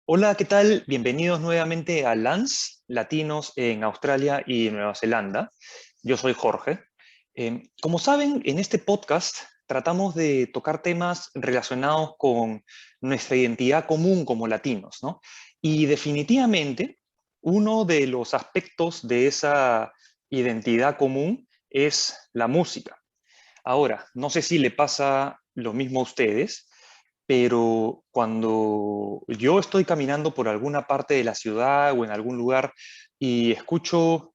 Hola, ¿qué tal? Bienvenidos nuevamente a LANZ, Latinos en Australia y Nueva Zelanda. Yo soy Jorge. Como saben, en este podcast tratamos de tocar temas relacionados con nuestra identidad común como latinos, ¿no? Y definitivamente, uno de los aspectos de esa identidad común es la música. Ahora, no sé si le pasa lo mismo a ustedes, pero cuando yo estoy caminando por alguna parte de la ciudad o en algún lugar y escucho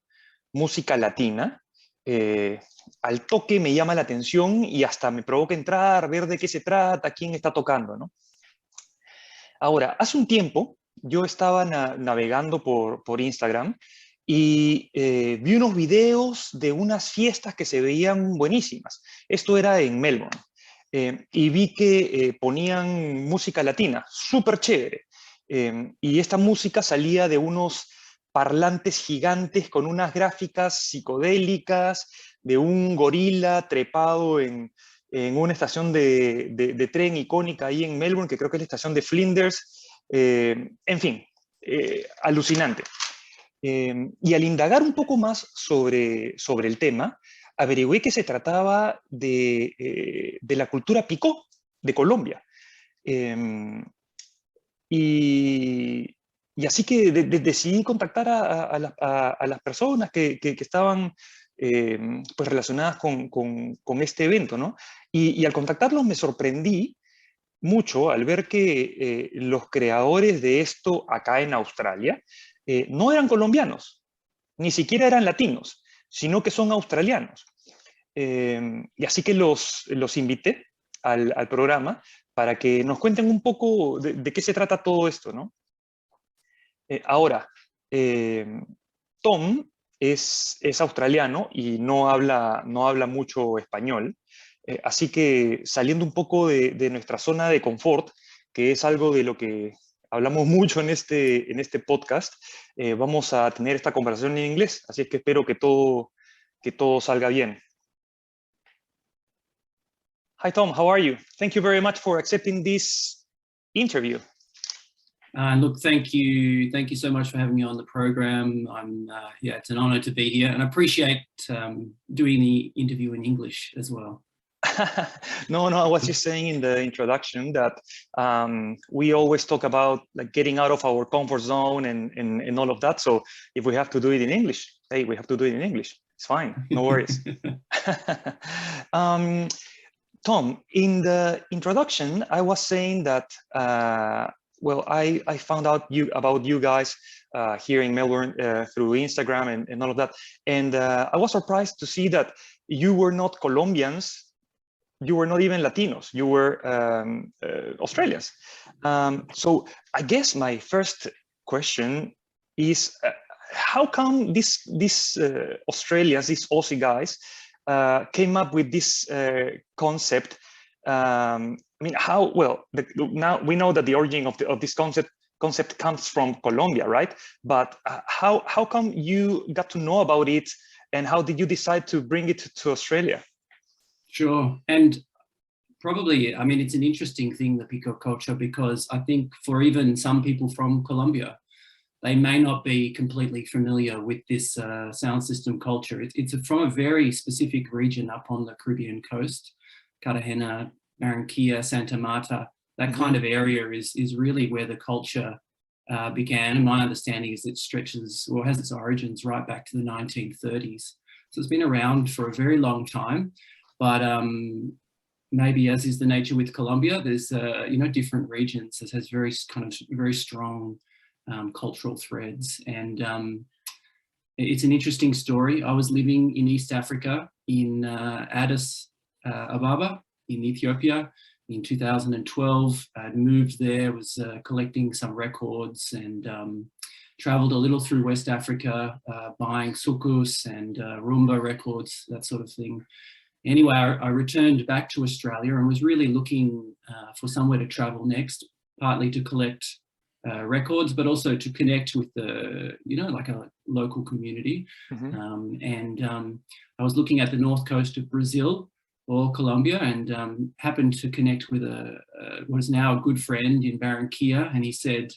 música latina, eh, al toque me llama la atención y hasta me provoca entrar, ver de qué se trata, quién está tocando, ¿no? Ahora, hace un tiempo yo estaba navegando por Instagram y vi unos videos de unas fiestas que se veían buenísimas. Esto era en Melbourne. Y vi que ponían música latina, súper chévere. Y esta música salía de unos parlantes gigantes con unas gráficas psicodélicas, de un gorila trepado en una estación de tren icónica ahí en Melbourne, que creo que es la estación de Flinders. En fin, alucinante. Y al indagar un poco más sobre el tema, averigüé que se trataba de la cultura Picó de Colombia. Eh, y, y así que decidí contactar a las personas que estaban pues relacionadas con este evento, ¿no? Y al contactarlos me sorprendí mucho al ver que los creadores de esto acá en Australia no eran colombianos, ni siquiera eran latinos, sino que son australianos. Y así que los invité al programa para que nos cuenten un poco de qué se trata todo esto, ¿no? Ahora, eh, Tom es australiano y no habla mucho español, así que saliendo un poco de nuestra zona de confort, que es algo de lo que hablamos mucho en este podcast, vamos a tener esta conversación en inglés, así es que espero que todo salga bien. Hi Tom, how are you? Thank you very much for accepting this interview. Look, thank you so much for having me on the program. Yeah, it's an honor to be here, and I appreciate doing the interview in English as well. No, I was just saying in the introduction that we always talk about like getting out of our comfort zone and all of that. So if we have to do it in English, hey, we have to do it in English. It's fine, no worries. Tom, in the introduction, I was saying that well, I found out about you guys here in Melbourne through Instagram and all of that, and I was surprised to see that you were not Colombians. You were not even Latinos, you were Australians. So I guess my first question is, how come these Australians, these Aussie guys, came up with this concept? I mean, how, well, now we know that the origin of this concept comes from Colombia, right? But how come you got to know about it, and how did you decide to bring it to Australia? Sure. And probably, I mean, it's an interesting thing, the Pico culture, because I think for even some people from Colombia, they may not be completely familiar with this sound system culture. It's from a very specific region up on the Caribbean coast, Cartagena, Barranquilla, Santa Marta. That kind of area is really where the culture began. And my understanding is it stretches or has its origins right back to the 1930s. So it's been around for a very long time. But maybe, as is the nature with Colombia, there's different regions that has very strong cultural threads, and it's an interesting story. I was living in East Africa in Addis Ababa in Ethiopia in 2012. I'd moved there, was collecting some records, and traveled a little through West Africa, buying sukus and rumba records, that sort of thing. Anyway, I returned back to Australia and was really looking for somewhere to travel next, partly to collect records, but also to connect with like a local community. I was looking at the north coast of Brazil or Colombia, and happened to connect with what is now a good friend in Barranquilla, and he said,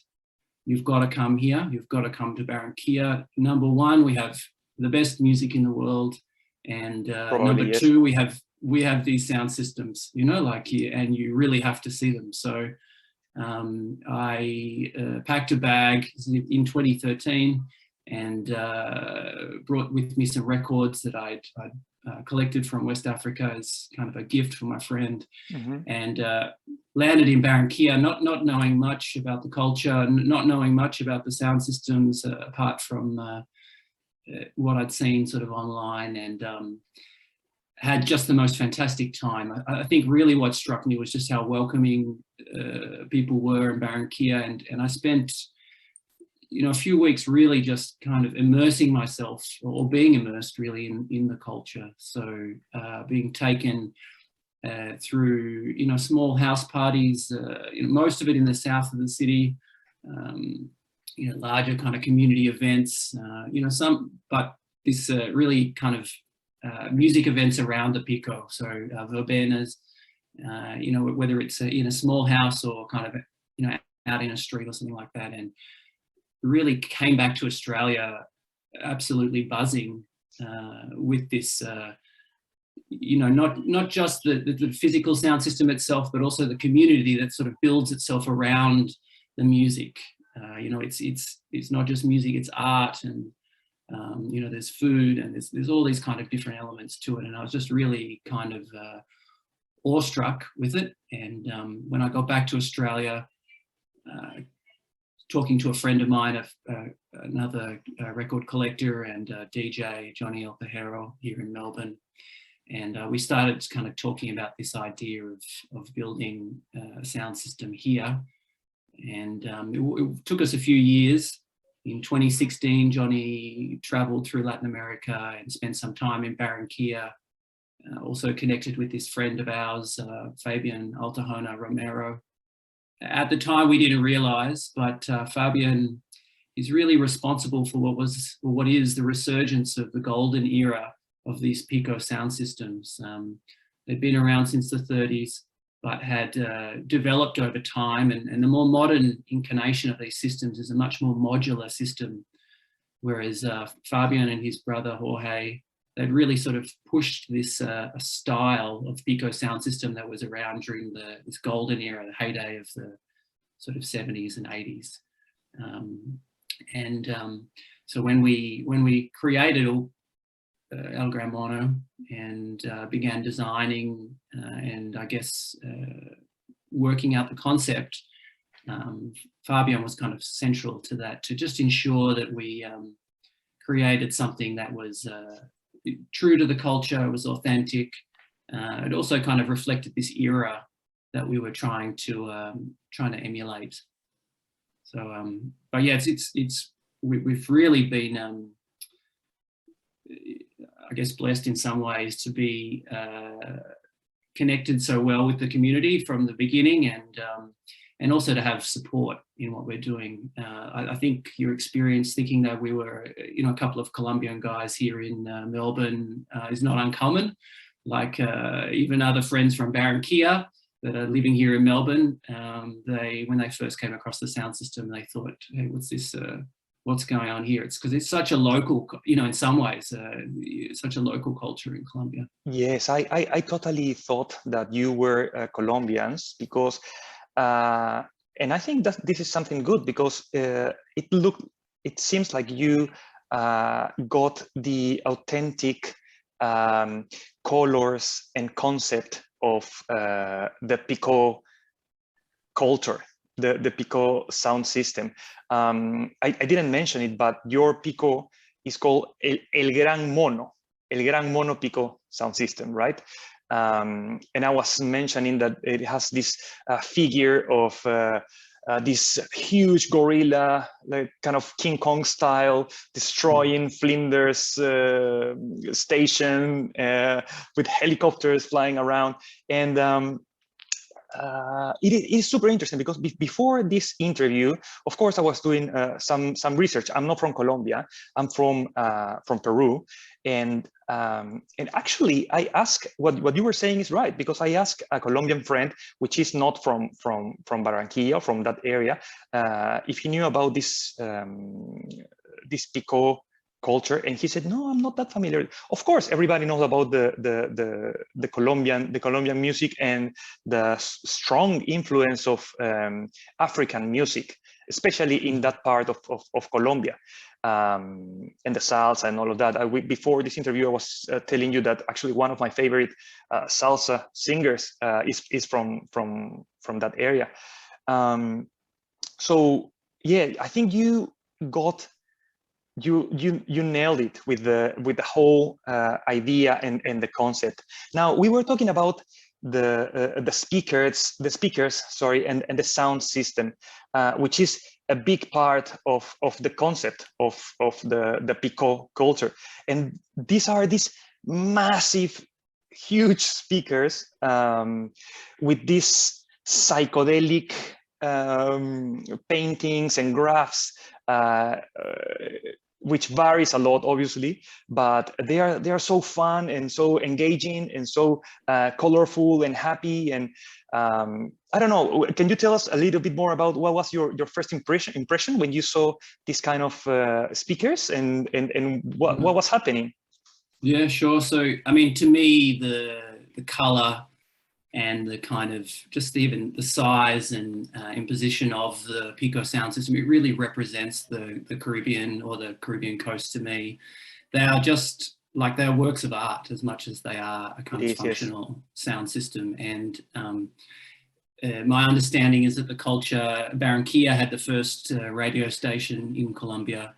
you've got to come here. You've got to come to Barranquilla. Number one, we have the best music in the world, and number yes. two, we have these sound systems, you know, like here, and you really have to see them. So I packed a bag in 2013 and brought with me some records that I'd collected from West Africa as kind of a gift for my friend, and landed in Barranquilla, not knowing much about the culture, not knowing much about the sound systems apart from what I'd seen sort of online, and had just the most fantastic time. I think really what struck me was just how welcoming people were in Barranquilla, and I spent, you know, a few weeks really just kind of immersing myself, or being immersed really in the culture. So being taken through, you know, small house parties, you know, most of it in the south of the city, you know, larger kind of community events, you know, but this really kind of music events around the Picó, so verbenas, you know, whether it's in a small house or kind of, you know, out in a street or something like that, and really came back to Australia absolutely buzzing with this, you know, not just the physical sound system itself, but also the community that sort of builds itself around the music. You know, it's not just music, it's art, and you know, there's food, and there's all these kind of different elements to it. And I was just really kind of awestruck with it. And when I got back to Australia, talking to a friend of mine, another record collector and DJ, Johnny El Pajero, here in Melbourne, and we started kind of talking about this idea of building a sound system here. And it took us a few years. In 2016, Johnny traveled through Latin America and spent some time in Barranquilla, also connected with this friend of ours, Fabian Altahona Romero. At the time, we didn't realize, but Fabian is really responsible for what is the resurgence of the golden era of these Picó sound systems. They've been around since the 30s, but had developed over time, and the more modern incarnation of these systems is a much more modular system, whereas Fabian and his brother Jorge, they'd really sort of pushed this style of Picó sound system that was around during this golden era, the heyday of the sort of 70s and 80s. So when we created El Gran Mono and began designing and I guess working out the concept, Fabian was kind of central to that, to just ensure that we created something that was true to the culture, was authentic. It also kind of reflected this era that we were trying to emulate. So, but yeah, we've really been, I guess, blessed in some ways to be connected so well with the community from the beginning, and also to have support in what we're doing. I think your experience thinking that we were, you know, a couple of Colombian guys here in Melbourne is not uncommon. Like even other friends from Barranquilla that are living here in Melbourne, when they first came across the sound system, they thought, hey, what's this? What's going on here? It's because it's such a local, you know, in some ways, such a local culture in Colombia. Yes, I totally thought that you were Colombians because, and I think that this is something good because it seems like you got the authentic colors and concept of the Picó culture, the Picó sound system. I didn't mention it, but your Picó is called El Gran Mono Picó sound system, right? And I was mentioning that it has this figure of this huge gorilla, like kind of King Kong style, destroying Flinders station with helicopters flying around. And it is super interesting because before this interview, of course, I was doing some research. I'm not from Colombia. I'm from Peru, and actually, I asked what you were saying is right, because I asked a Colombian friend, which is not from Barranquilla, from that area, if he knew about this Picó culture, and he said, no, I'm not that familiar. Of course, everybody knows about the Colombian music and the strong influence of African music, especially in that part of Colombia, and the salsa and all of that. Before this interview, I was telling you that actually one of my favorite salsa singers is from that area. So yeah, I think you nailed it with the whole idea and the concept. Now, we were talking about the speakers, sorry, and the sound system, which is a big part of the concept of the Picó culture. And these are these massive, huge speakers with these psychedelic paintings and graphs, which varies a lot, obviously, but they are so fun and so engaging and so colorful and happy. And I don't know, can you tell us a little bit more about what was your first impression when you saw this kind of speakers and what was happening? Yeah, sure. So, I mean, to me, the color and the kind of just even the size and imposition of the Picó sound system, it really represents the Caribbean or the Caribbean coast to me. They are just like, they're works of art as much as they are a kind of functional sound system. And my understanding is that the culture, Barranquilla had the first radio station in Colombia,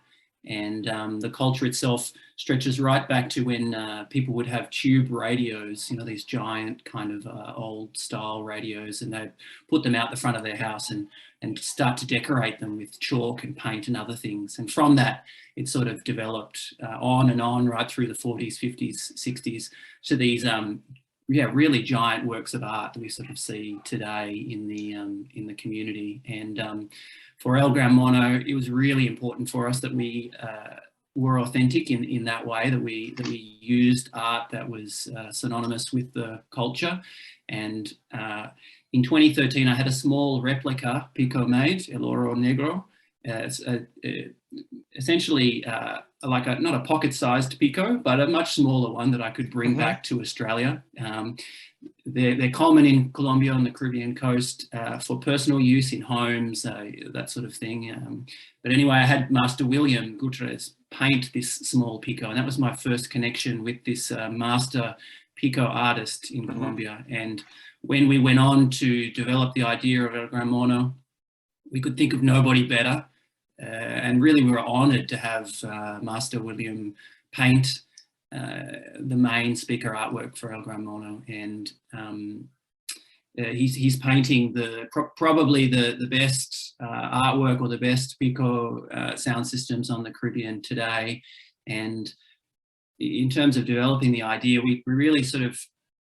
and the culture itself stretches right back to when people would have tube radios, you know, these giant kind of old style radios, and they'd put them out the front of their house and start to decorate them with chalk and paint and other things. And from that, it sort of developed on and on right through the 40s, 50s, 60s to these really giant works of art that we sort of see today in the community. And for El Gran Mono, it was really important for us that we were authentic in that way, that we used art that was synonymous with the culture. And in 2013, I had a small replica Picó made, El Oro Negro. It's essentially like not a pocket-sized Picó, but a much smaller one that I could bring back to Australia. They're common in Colombia on the Caribbean coast for personal use in homes, that sort of thing. But anyway, I had Master William Gutierrez paint this small Picó, and that was my first connection with this master Picó artist in Colombia. And when we went on to develop the idea of El Gran Mono, we could think of nobody better. And really we were honoured to have Master William paint the main speaker artwork for El Gran Mono. And he's painting probably the best artwork or the best Picó sound systems on the Caribbean today. And in terms of developing the idea, we really sort of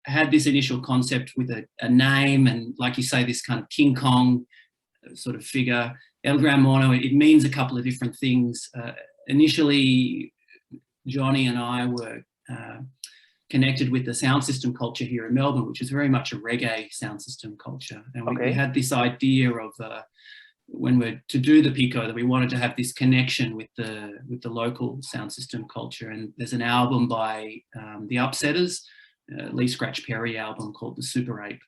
had this initial concept with a name, and like you say, this kind of King Kong sort of figure. El Gran Mono, it means a couple of different things. Initially, Johnny and I were connected with the sound system culture here in Melbourne, which is very much a reggae sound system culture. And we had this idea of when we're to do the Picó, that we wanted to have this connection with the local sound system culture. And there's an album by the Upsetters, Lee Scratch Perry album called The Super Ape.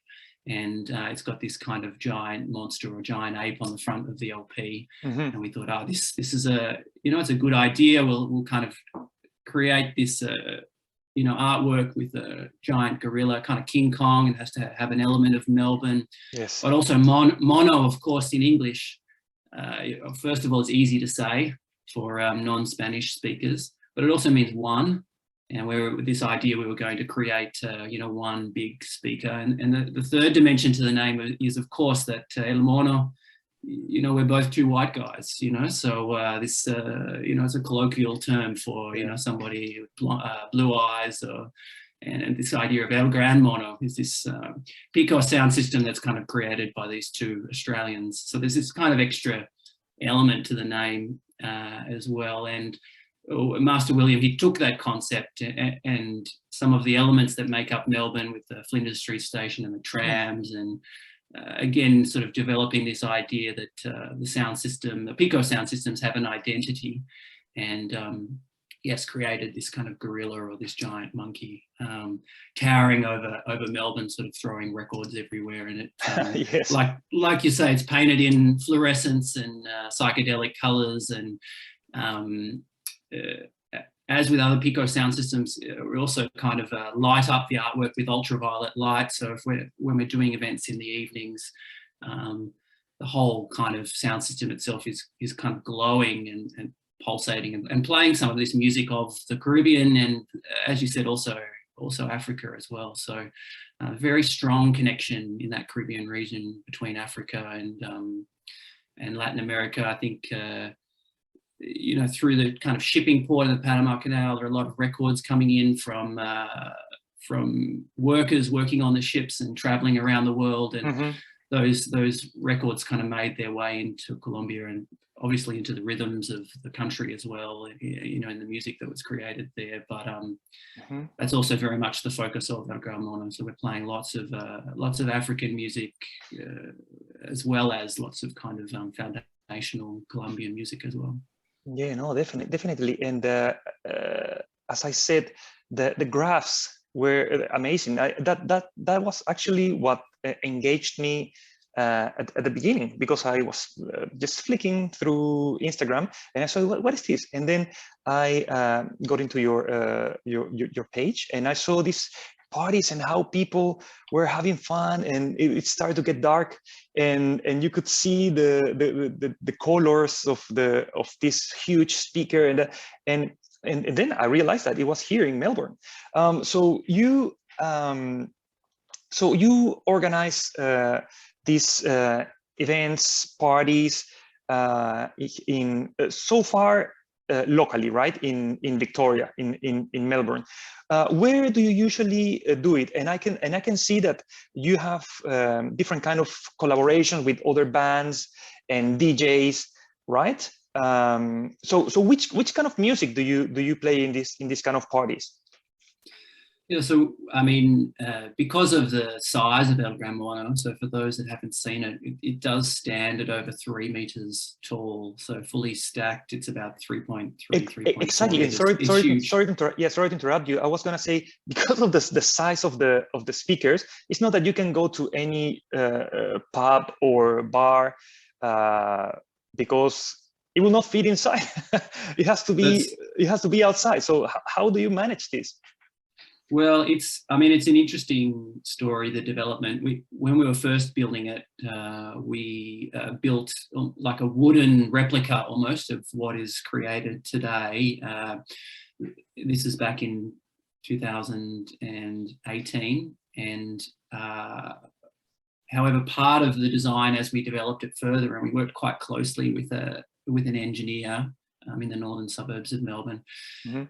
And it's got this kind of giant monster or giant ape on the front of the LP. And we thought, this is it's a good idea. We'll kind of create this, artwork with a giant gorilla, kind of King Kong. It has to have an element of Melbourne. Yes. But also mono, of course, in English. First of all, it's easy to say for non-Spanish speakers, but it also means one. And with this idea, we were going to create, one big speaker. And the third dimension to the name is, of course, that El Mono, we're both two white guys, so this, it's a colloquial term for, somebody with blue eyes or, And this idea of El Gran Mono is this Picó sound system that's kind of created by these two Australians. So there's this kind of extra element to the name as well. And Master William, he took that concept and some of the elements that make up Melbourne with the Flinders Street Station and the trams and again, sort of developing this idea that the sound system, the Picó sound systems have an identity and yes, created this kind of gorilla or this giant monkey towering over Melbourne, sort of throwing records everywhere. And it, yes. like you say, it's painted in fluorescence and psychedelic colors. And as with other Picó sound systems, we also kind of light up the artwork with ultraviolet light. So when we're doing events in the evenings, the whole kind of sound system itself is kind of glowing and pulsating and playing some of this music of the Caribbean and, as you said, also Africa as well. So a very strong connection in that Caribbean region between Africa and Latin America. I think you know, through the kind of shipping port of the Panama Canal, there are a lot of records coming in from workers working on the ships and traveling around the world, and those records kind of made their way into Colombia and obviously into the rhythms of the country as well, you know, in the music that was created there. But that's also very much the focus of our Gran Mono. So we're playing lots of African music as well as lots of kind of foundational Colombian music as well. Yeah, no, definitely. And as I said, the graphs were amazing. That was actually what engaged me at the beginning, because I was just flicking through Instagram and I saw, what is this? And then I got into your page and I saw these parties and how people were having fun, and it started to get dark, and you could see the colors of this huge speaker, and then I realized that it was here in Melbourne. So you organize these events, parties in so far locally, right? In Victoria, in Melbourne. Where do you usually do it? And I can see that you have different kind of collaboration with other bands and DJs, right? So which kind of music do you play in this kind of parties? Yeah, so I mean, because of the size of El Gran Mono, so for those that haven't seen it, it does stand at over 3 meters tall. So fully stacked, it's about 3.3, 3.4 exactly. meters. Sorry to interrupt you. I was gonna say, because of the size of the speakers, it's not that you can go to any pub or bar because it will not fit inside. It has to be outside. So how do you manage this? Well, it's an interesting story, the development. When we were first building it, we built like a wooden replica almost of what is created today. This is back in 2018. And however, part of the design as we developed it further, and we worked quite closely with an engineer in the northern suburbs of Melbourne.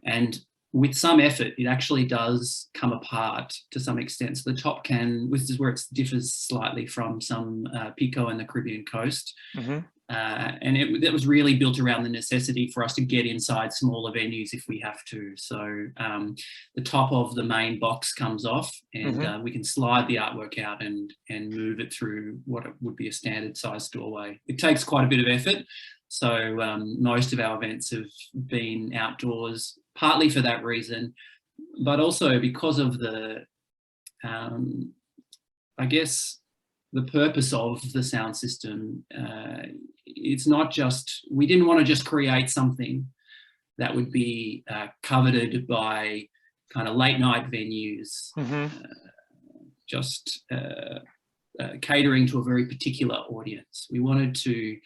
And with some effort, it actually does come apart to some extent. So the top this is where it differs slightly from some Picó in the Caribbean coast. And that was really built around the necessity for us to get inside smaller venues if we have to. So the top of the main box comes off, and we can slide the artwork out and move it through what would be a standard size doorway. It takes quite a bit of effort. So most of our events have been outdoors, partly for that reason, but also because of the, I guess, the purpose of the sound system. It's not just, we didn't want to just create something that would be coveted by kind of late night venues, just catering to a very particular audience. We wanted to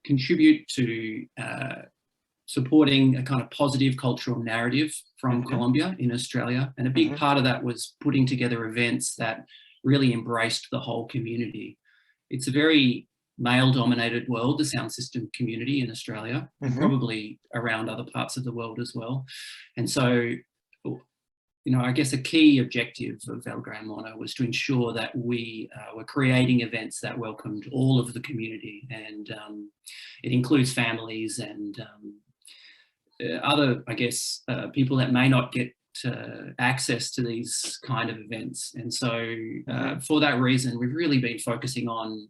contribute to supporting a kind of positive cultural narrative from Colombia in Australia. And a big part of that was putting together events that really embraced the whole community. It's a very male-dominated world, the sound system community in Australia, and probably around other parts of the world as well. And so, you know, I guess a key objective of El Gran Mono was to ensure that we were creating events that welcomed all of the community, and it includes families and other, I guess, people that may not get access to these kind of events. And so for that reason, we've really been focusing on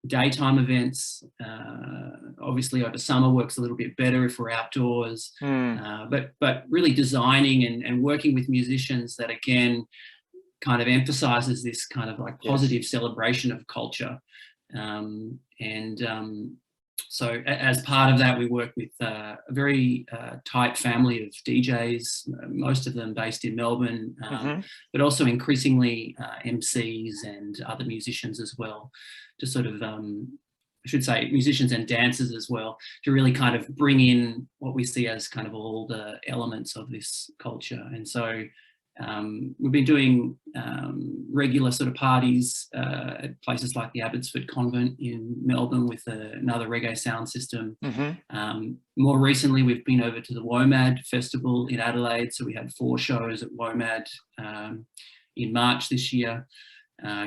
daytime events. Obviously over summer works a little bit better if we're outdoors, but really designing and working with musicians that, again, kind of emphasizes this kind of like positive celebration of culture. So as part of that, we work with a very tight family of DJs, most of them based in Melbourne, but also increasingly MCs and other musicians as well, to sort of, I should say musicians and dancers as well, to really kind of bring in what we see as kind of all the elements of this culture. And so we've been doing regular sort of parties at places like the Abbotsford Convent in Melbourne with another reggae sound system. More recently, we've been over to the WOMAD Festival in Adelaide. So we had 4 shows at WOMAD in March this year.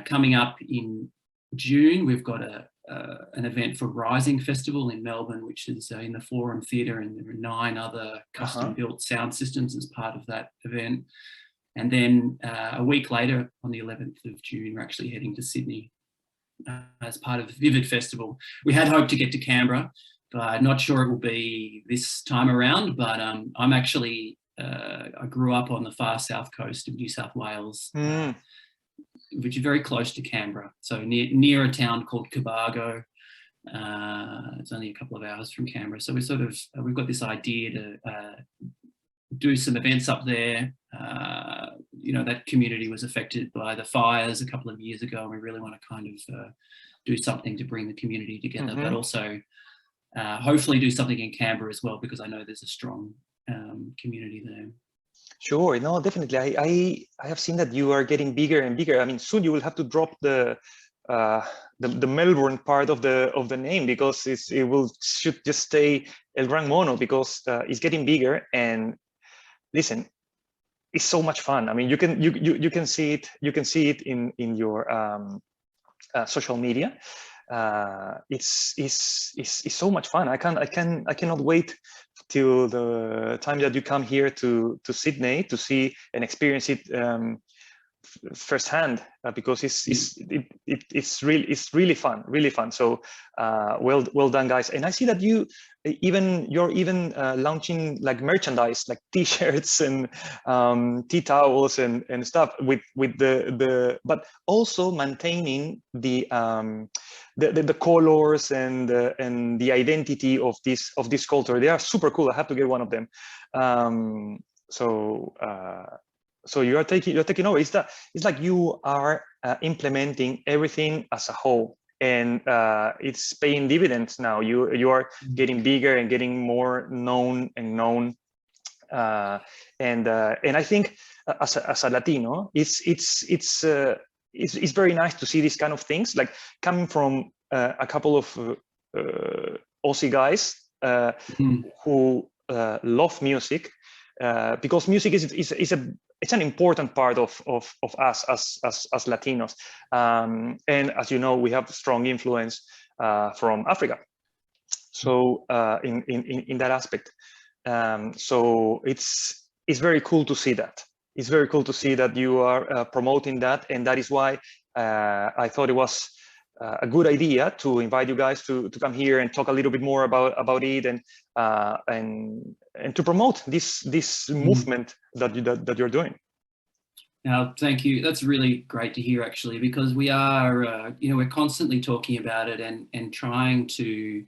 Coming up in June, we've got an event for Rising Festival in Melbourne, which is in the Forum Theatre, and there are 9 other custom-built sound systems as part of that event. And then a week later, on the 11th of June, we're actually heading to Sydney as part of Vivid Festival. We had hoped to get to Canberra, but not sure it will be this time around. But I'm actually, I grew up on the far south coast of New South Wales, which is very close to Canberra. So near a town called Cobargo. It's only a couple of hours from Canberra. So we've got this idea to do some events up there. You know, that community was affected by the fires a couple of years ago, and we really want to kind of do something to bring the community together, but also hopefully do something in Canberra as well, because I know there's a strong community there. Sure, no, definitely. I have seen that you are getting bigger and bigger. I mean, soon you will have to drop the Melbourne part of the name, because it should just stay El Gran Mono, because it's getting bigger. And listen, it's so much fun. I mean, you can see it in your social media. It's so much fun. I cannot wait till the time that you come here to Sydney to see and experience it firsthand, because it's really fun. So well done, guys. And I see that you're even launching like merchandise, like t-shirts and tea towels and stuff with but also maintaining the colors and the identity of this culture. They are super cool. I have to get one of them. So you're taking over. It's like you are implementing everything as a whole, and it's paying dividends now. You are getting bigger and getting more known. And I think as a Latino, it's very nice to see these kind of things, like coming from a couple of Aussie guys who love music, because music it's an important part of us as Latinos, and as you know, we have strong influence from Africa. So in that aspect, so it's very cool to see that. It's very cool to see that you are promoting that, and that is why I thought it was a good idea to invite you guys to come here and talk a little bit more about it, and to promote this movement that you're doing. Thank you. That's really great to hear, actually, because we are, we're constantly talking about it and trying to,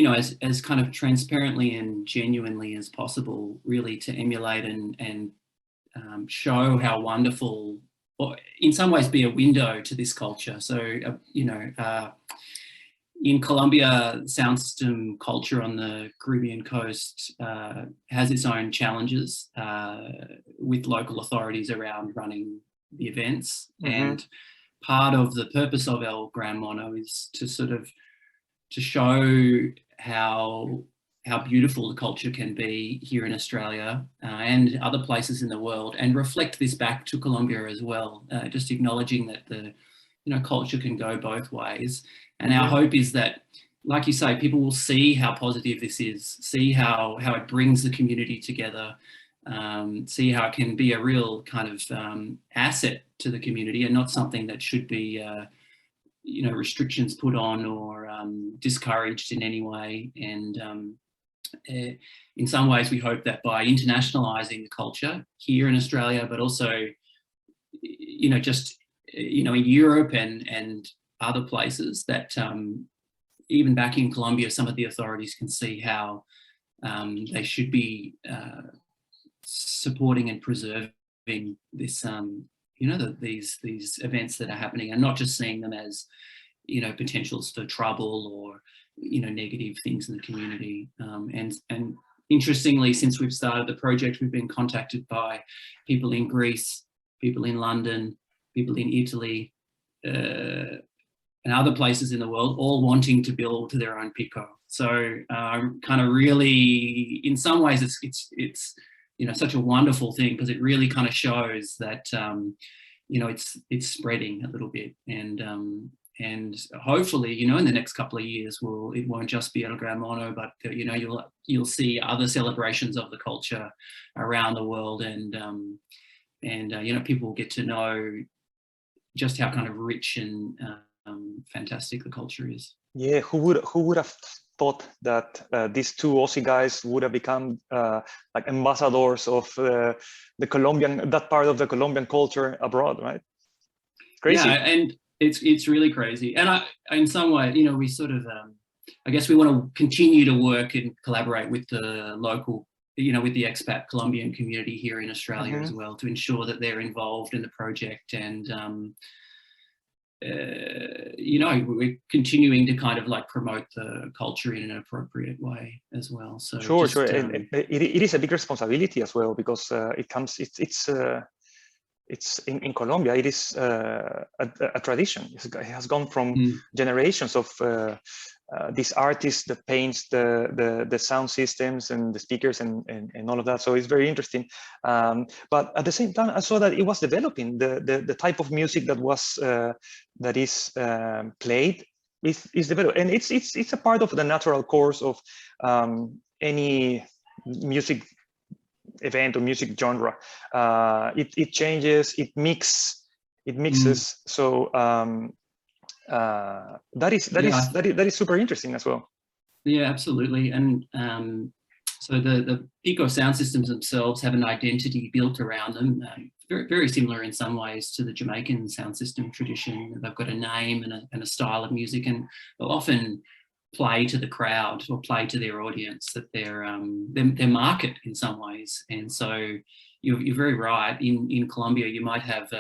as kind of transparently and genuinely as possible, really to emulate and show how wonderful, or in some ways be a window to this culture. So, in Colombia, sound system culture on the Caribbean coast has its own challenges with local authorities around running the events. And part of the purpose of El Gran Mono is to sort of to show how beautiful the culture can be here in Australia and other places in the world, and reflect this back to Colombia as well, just acknowledging that the culture can go both ways. And our hope is that, like you say, people will see how positive this is, see how it brings the community together, see how it can be a real kind of asset to the community, and not something that should be restrictions put on or discouraged in any way. And in some ways we hope that by internationalizing the culture here in Australia, but also just in Europe and other places, that even back in Colombia, some of the authorities can see how they should be supporting and preserving this, these events that are happening, and not just seeing them as, potentials for trouble or, negative things in the community. And interestingly, since we've started the project, we've been contacted by people in Greece, people in London, people in Italy, and other places in the world, all wanting to build their own Picó. So kind of really, in some ways, it's such a wonderful thing, because it really kind of shows that it's spreading a little bit, and hopefully in the next couple of years it won't just be El Gran Mono, but you'll see other celebrations of the culture around the world, and people will get to know just how kind of rich and fantastic the culture is. Yeah, who would have thought that these two Aussie guys would have become like ambassadors of that part of the Colombian culture abroad, right? Crazy. Yeah, and it's really crazy. And in some way, we sort of, I guess we want to continue to work and collaborate with the local, with the expat Colombian community here in Australia as well, to ensure that they're involved in the project. And we're continuing to kind of like promote the culture in an appropriate way as well. So sure. And it is a big responsibility as well, because it's in Colombia. It is a tradition. It has gone from generations of these artists that paints the sound systems and the speakers and all of that. So it's very interesting. But at the same time, I saw that it was developing the type of music that is played is developed, and it's a part of the natural course of any music event or music genre. It changes, it mixes. So that is super interesting as well. Yeah, absolutely. And so the Picó sound systems themselves have an identity built around them, very, very similar in some ways to the Jamaican sound system tradition. They've got a name and a style of music, and they'll often play to the crowd or play to their audience, that their market in some ways. And so you're very right. In Colombia, you might have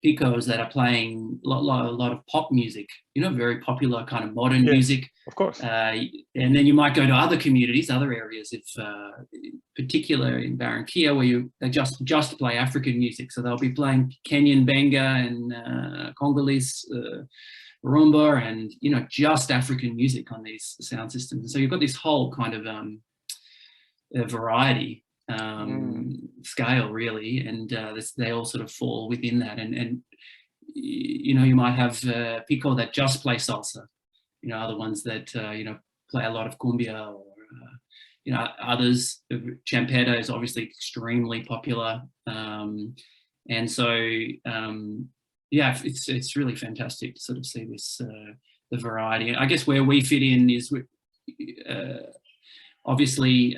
Picós that are playing a lot of pop music, very popular kind of modern music. Of course. And then you might go to other communities, other areas, if particular in Barranquilla, where they just play African music. So they'll be playing Kenyan benga and Congolese rumba, and just African music on these sound systems. And so you've got this whole kind of variety scale, really, and they all sort of fall within that. And you might have Picó that just play salsa, other ones that play a lot of cumbia, or others. Champeta is obviously extremely popular, and so yeah, it's really fantastic to sort of see this the variety. I guess where we fit in is obviously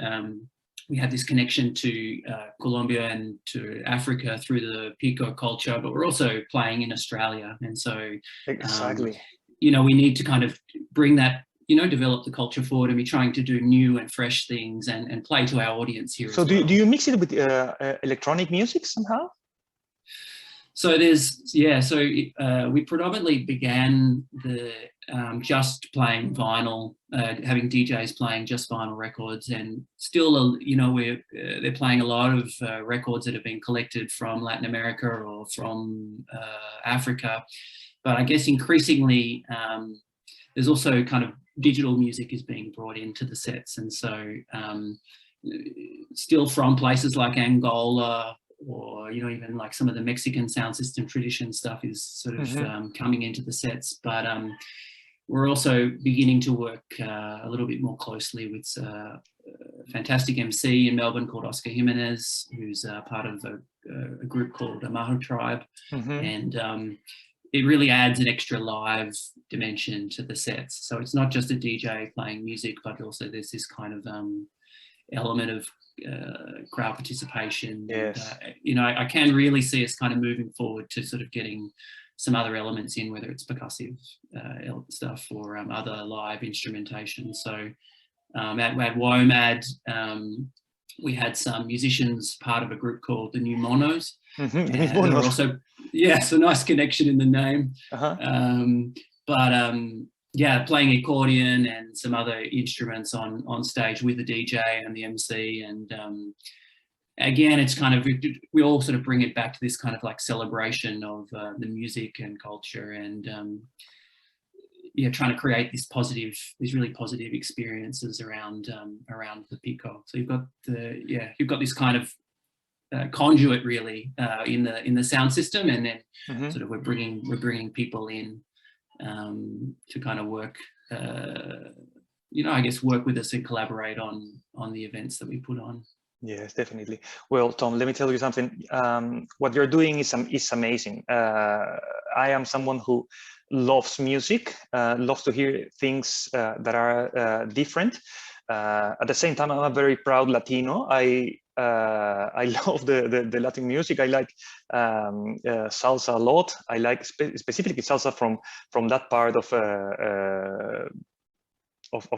we have this connection to Colombia and to Africa through the Picó culture, but we're also playing in Australia, and so exactly, we need to kind of bring that, develop the culture forward, and be trying to do new and fresh things and play to our audience here. So do you mix it with electronic music somehow? So we predominantly began the just playing vinyl, having DJs playing just vinyl records, and still, they're playing a lot of records that have been collected from Latin America or from Africa. But I guess increasingly, there's also kind of digital music is being brought into the sets, and so still from places like Angola, or even like some of the Mexican sound system tradition stuff is sort of coming into the sets. But we're also beginning to work a little bit more closely with a fantastic MC in Melbourne called Oscar Jimenez, who's part of a group called Amahu Tribe. And it really adds an extra live dimension to the sets. So it's not just a DJ playing music, but also there's this kind of element of crowd participation. Yes. And, I can really see us kind of moving forward to sort of getting some other elements in, whether it's percussive stuff or other live instrumentation. So at WOMAD, we had some musicians part of a group called the New Monos. And also, so nice connection in the name. Playing accordion and some other instruments on stage with the DJ and the MC. And again, it's kind of, we all sort of bring it back to this kind of like celebration of the music and culture, and trying to create these really positive experiences around the Picó. So you've got this kind of conduit really in the sound system, and then sort of we're bringing people in to kind of work, work with us and collaborate on the events that we put on. Yes, definitely. Well, Tom, let me tell you something. What you're doing is amazing. I am someone who loves music, loves to hear things that are different. At the same time, I'm a very proud Latino. I love the Latin music. I like salsa a lot. I like specifically salsa from that part of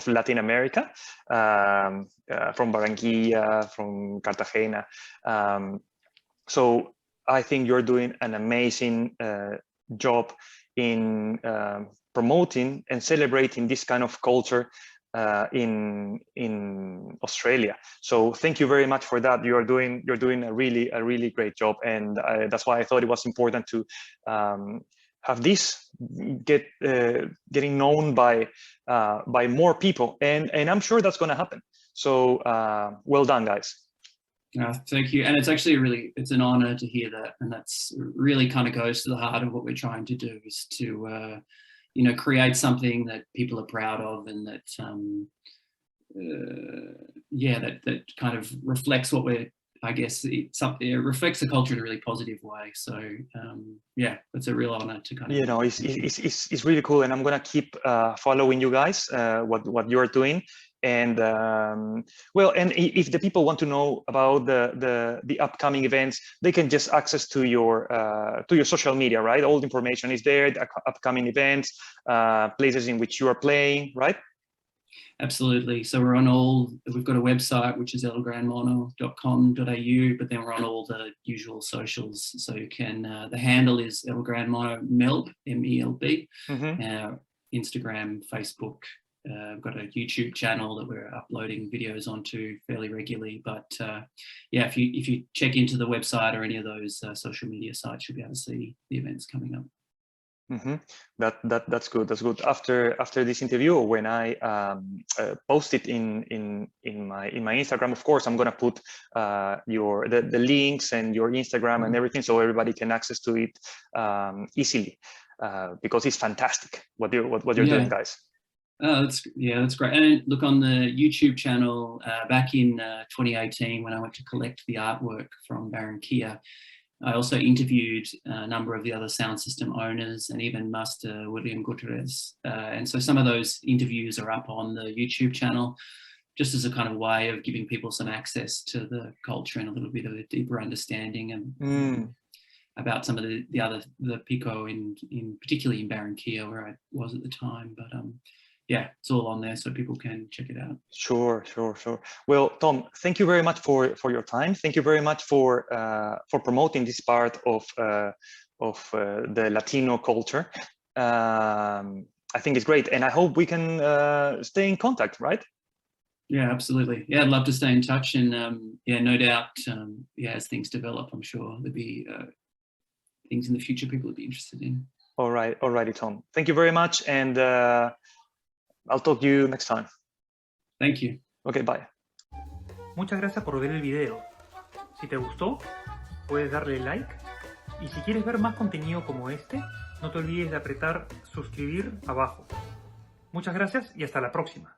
Latin America, from Barranquilla, from Cartagena. So I think you're doing an amazing job in promoting and celebrating this kind of culture in Australia. So thank you very much for that. You're doing a really great job, and that's why I thought it was important to have this getting known by more people, and I'm sure that's going to happen. So well done, guys. Thank you. And it's actually it's an honor to hear that, and that's really kind of goes to the heart of what we're trying to do, is to create something that people are proud of, and that that kind of reflects what we're, I guess it reflects the culture in a really positive way. So it's a real honor to kind of it's really cool, and I'm gonna keep following you guys, what you're doing. And and if the people want to know about the upcoming events, they can just access to your social media, right? All the information is there, the upcoming events, places in which you are playing, right? Absolutely. So we've got a website, which is elgranmono.com.au, but then we're on all the usual socials. So you can, the handle is elgranmono melb, MELB, Instagram, Facebook. I've got a YouTube channel that we're uploading videos onto fairly regularly. But if you check into the website or any of those social media sites, you'll be able to see the events coming up. That's good. That's good. After this interview, when I post it in my Instagram, of course, I'm gonna put the links and your Instagram and everything, so everybody can access to it easily, because it's fantastic what you're doing, guys. That's great. And look, on the YouTube channel, back in 2018, when I went to collect the artwork from Barranquilla, I also interviewed a number of the other sound system owners, and even Master William Gutierrez. And so some of those interviews are up on the YouTube channel, just as a kind of way of giving people some access to the culture and a little bit of a deeper understanding and about some of the Picó in particularly in Barranquilla, where I was at the time. But yeah, it's all on there so people can check it out. Sure. Well, Tom, thank you very much for your time. Thank you very much for promoting this part of the Latino culture. I think it's great, and I hope we can stay in contact, right? Yeah, absolutely. Yeah, I'd love to stay in touch, and yeah, no doubt, as things develop, I'm sure there'll be things in the future people would be interested in. Alrighty, Tom. Thank you very much, and I'll talk to you next time. Thank you. Okay, bye. Muchas gracias por ver el video. Si te gustó, puedes darle like. Y si quieres ver más contenido como este, no te olvides de apretar suscribir abajo. Muchas gracias y hasta la próxima.